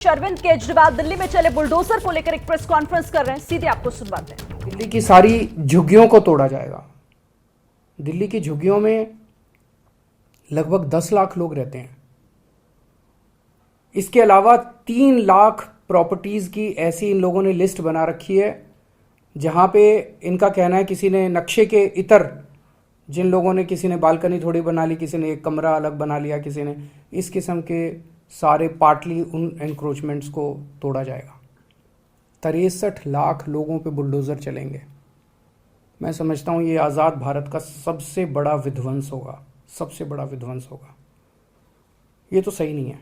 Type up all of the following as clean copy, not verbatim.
अरविंद केजरीवाल दिल्ली में चले बुलडोजर को लेकर एक प्रेस कॉन्फ्रेंस कर रहे हैं, सीधे आपको सुनवाते हैं। दिल्ली की सारी झुग्गियों को तोड़ा जाएगा। दिल्ली की झुग्गियों में लगभग 10 लाख लोग रहते हैं। इसके अलावा 3 लाख प्रॉपर्टीज की ऐसी इन लोगों ने लिस्ट बना रखी है जहां पे इनका कहना है किसी ने नक्शे के इतर, जिन लोगों ने, किसी ने बालकनी थोड़ी बना ली, किसी ने एक कमरा अलग बना लिया, किसी ने इस किस्म के सारे पार्टली उन एनक्रोचमेंट्स को तोड़ा जाएगा। 63 लाख लोगों पे बुलडोजर चलेंगे। मैं समझता हूं ये आज़ाद भारत का सबसे बड़ा विध्वंस होगा, सबसे बड़ा विध्वंस होगा। ये तो सही नहीं है।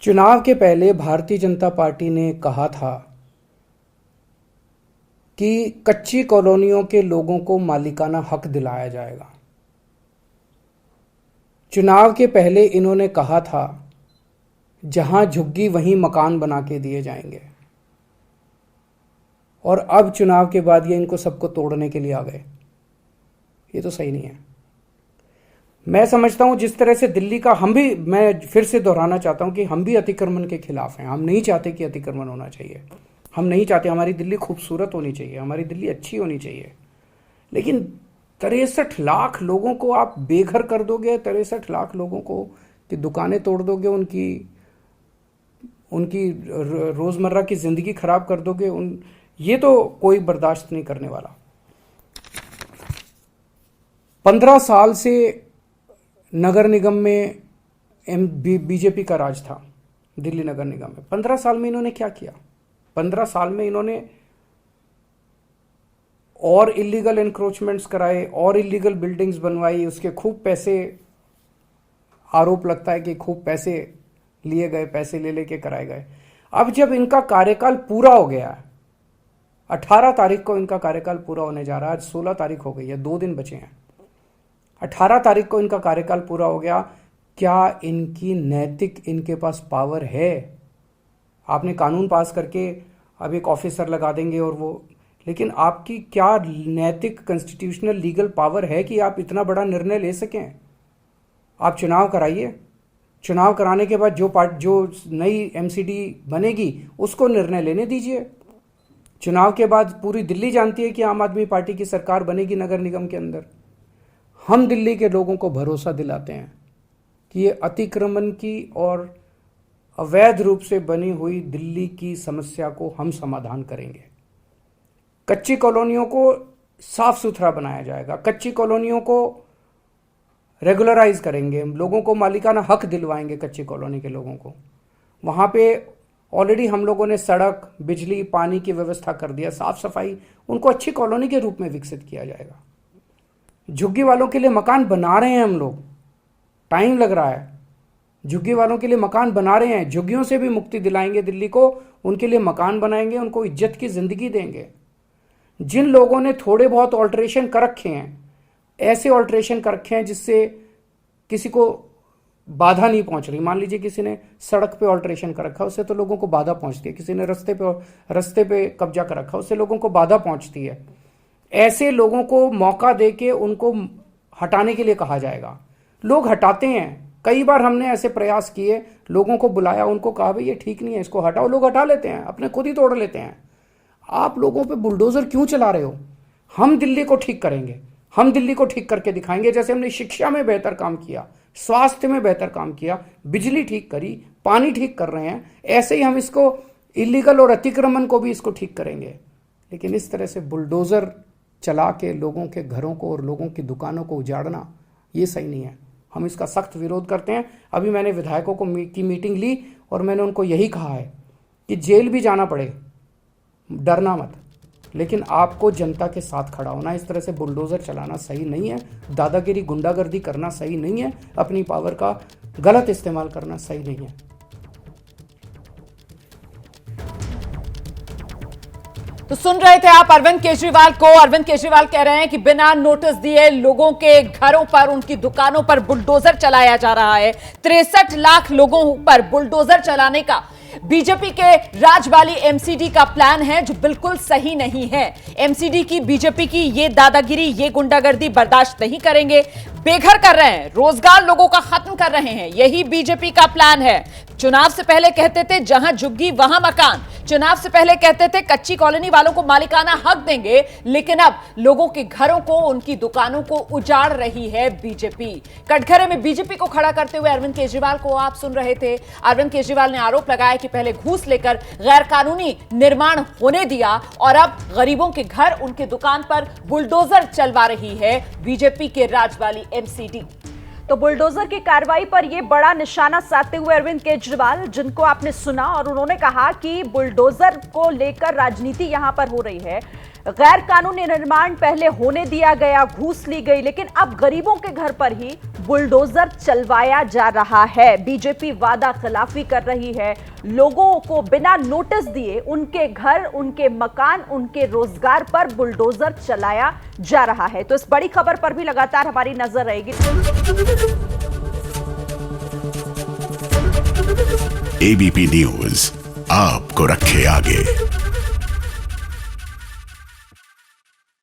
चुनाव के पहले भारतीय जनता पार्टी ने कहा था कि कच्ची कॉलोनियों के लोगों को मालिकाना हक दिलाया जाएगा। चुनाव के पहले इन्होंने कहा था जहां झुग्गी वहीं मकान बना के दिए जाएंगे, और अब चुनाव के बाद ये इनको सबको तोड़ने के लिए आ गए। ये तो सही नहीं है। मैं समझता हूं जिस तरह से दिल्ली का, मैं फिर से दोहराना चाहता हूं कि हम भी अतिक्रमण के खिलाफ हैं। हम नहीं चाहते कि अतिक्रमण होना चाहिए, हम नहीं चाहते। हमारी दिल्ली खूबसूरत होनी चाहिए, हमारी दिल्ली अच्छी होनी चाहिए। लेकिन 63 लाख लोगों को आप बेघर कर दोगे, 63 लाख लोगों को की दुकानें तोड़ दोगे, उनकी रोजमर्रा की जिंदगी खराब कर दोगे, ये तो कोई बर्दाश्त नहीं करने वाला। 15 साल से नगर निगम में बीजेपी का राज था, दिल्ली नगर निगम में। 15 साल में इन्होंने क्या किया? 15 साल में इन्होंने और इलीगल एनक्रोचमेंट्स कराए, और इलीगल बिल्डिंग्स बनवाई, उसके खूब पैसे, आरोप लगता है कि खूब पैसे लिए गए, पैसे ले लेके कराए गए। अब जब इनका कार्यकाल पूरा हो गया है, 18 तारीख को इनका कार्यकाल पूरा होने जा रहा है, आज 16 तारीख हो गई है, 2 दिन बचे हैं। 18 तारीख को इनका कार्यकाल पूरा हो गया। क्या इनकी नैतिक, इनके पास पावर है? आपने कानून पास करके अब एक ऑफिसर लगा देंगे और वो, लेकिन आपकी क्या नैतिक, कॉन्स्टिट्यूशनल, लीगल पावर है कि आप इतना बड़ा निर्णय ले सकें? आप चुनाव कराइए, चुनाव कराने के बाद जो नई एमसीडी बनेगी उसको निर्णय लेने दीजिए। चुनाव के बाद पूरी दिल्ली जानती है कि आम आदमी पार्टी की सरकार बनेगी नगर निगम के अंदर। हम दिल्ली के लोगों को भरोसा दिलाते हैं कि ये अतिक्रमण की और अवैध रूप से बनी हुई दिल्ली की समस्या को हम समाधान करेंगे। कच्ची कॉलोनियों को साफ सुथरा बनाया जाएगा, कच्ची कॉलोनियों को रेगुलराइज करेंगे, लोगों को मालिकाना हक दिलवाएंगे कच्ची कॉलोनी के लोगों को। वहां पे ऑलरेडी हम लोगों ने सड़क, बिजली, पानी की व्यवस्था कर दिया, साफ सफाई, उनको अच्छी कॉलोनी के रूप में विकसित किया जाएगा। झुग्गी वालों के लिए मकान बना रहे हैं हम लोग, टाइम लग रहा है। झुग्गी वालों के लिए मकान बना रहे हैं, झुग्गियों से भी मुक्ति दिलाएंगे दिल्ली को, उनके लिए मकान बनाएंगे, उनको इज्जत की जिंदगी देंगे। जिन लोगों ने थोड़े बहुत ऑल्ट्रेशन कर रखे हैं, ऐसे ऑल्ट्रेशन कर रखे हैं जिससे किसी को बाधा नहीं पहुंच रही। मान लीजिए किसी ने सड़क पे ऑल्ट्रेशन कर रखा, उससे तो लोगों को बाधा पहुंचती है। किसी ने रस्ते पे कब्जा कर रखा, उससे लोगों को बाधा पहुंचती है। ऐसे लोगों को मौका देके उनको हटाने के लिए कहा जाएगा। लोग हटाते हैं, कई बार हमने ऐसे प्रयास किए, लोगों को बुलाया, उनको कहा भाई ये ठीक नहीं है, इसको हटाओ। लोग हटा लेते हैं, अपने खुद ही तोड़ लेते हैं। आप लोगों पे बुलडोजर क्यों चला रहे हो? हम दिल्ली को ठीक करेंगे, हम दिल्ली को ठीक करके दिखाएंगे। जैसे हमने शिक्षा में बेहतर काम किया, स्वास्थ्य में बेहतर काम किया, बिजली ठीक करी, पानी ठीक कर रहे हैं, ऐसे ही हम इसको इलीगल और अतिक्रमण को भी इसको ठीक करेंगे। लेकिन इस तरह से बुलडोजर चला के लोगों के घरों को और लोगों की दुकानों को उजाड़ना, ये सही नहीं है। हम इसका सख्त विरोध करते हैं। अभी मैंने विधायकों की मीटिंग ली और मैंने उनको यही कहा है कि जेल भी जाना पड़े, डरना मत, लेकिन आपको जनता के साथ खड़ा होना। इस तरह से बुलडोजर चलाना सही नहीं है, दादागिरी, गुंडागर्दी करना सही नहीं है, अपनी पावर का गलत इस्तेमाल करना सही नहीं है। तो सुन रहे थे आप अरविंद केजरीवाल को। अरविंद केजरीवाल कह रहे हैं कि बिना नोटिस दिए लोगों के घरों पर, उनकी दुकानों पर बुलडोजर चलाया जा रहा है। 63 लाख लोगों पर बुलडोजर चलाने का बीजेपी के राज वाली एमसीडी का प्लान है, जो बिल्कुल सही नहीं है। एमसीडी की, बीजेपी की ये दादागिरी, ये गुंडागर्दी बर्दाश्त नहीं करेंगे। बेघर कर रहे हैं, रोजगार लोगों का खत्म कर रहे हैं। यही बीजेपी का प्लान है। चुनाव से पहले कहते थे जहां झुग्गी वहां मकान, चुनाव से पहले कहते थे कच्ची कॉलोनी वालों को मालिकाना हक देंगे, लेकिन अब लोगों के घरों को, उनकी दुकानों को उजाड़ रही है बीजेपी। कटघरे में बीजेपी को खड़ा करते हुए अरविंद केजरीवाल को आप सुन रहे थे। अरविंद केजरीवाल ने आरोप लगाया कि पहले घूस लेकर गैर कानूनी निर्माण होने दिया और अब गरीबों के घर, उनके दुकान पर बुलडोजर चलवा रही है बीजेपी के राज वाली एमसीडी। तो बुलडोजर की कार्रवाई पर यह बड़ा निशाना साधते हुए अरविंद केजरीवाल, जिनको आपने सुना, और उन्होंने कहा कि बुलडोजर को लेकर राजनीति यहां पर हो रही है। गैर कानूनी निर्माण पहले होने दिया गया, घूस ली गई, लेकिन अब गरीबों के घर पर ही बुलडोजर चलवाया जा रहा है। बीजेपी वादा खिलाफी कर रही है, लोगों को बिना नोटिस दिए उनके घर, उनके मकान, उनके रोजगार पर बुलडोजर चलाया जा रहा है। तो इस बड़ी खबर पर भी लगातार हमारी नजर रहेगी। एबीपी न्यूज आपको रखे आगे।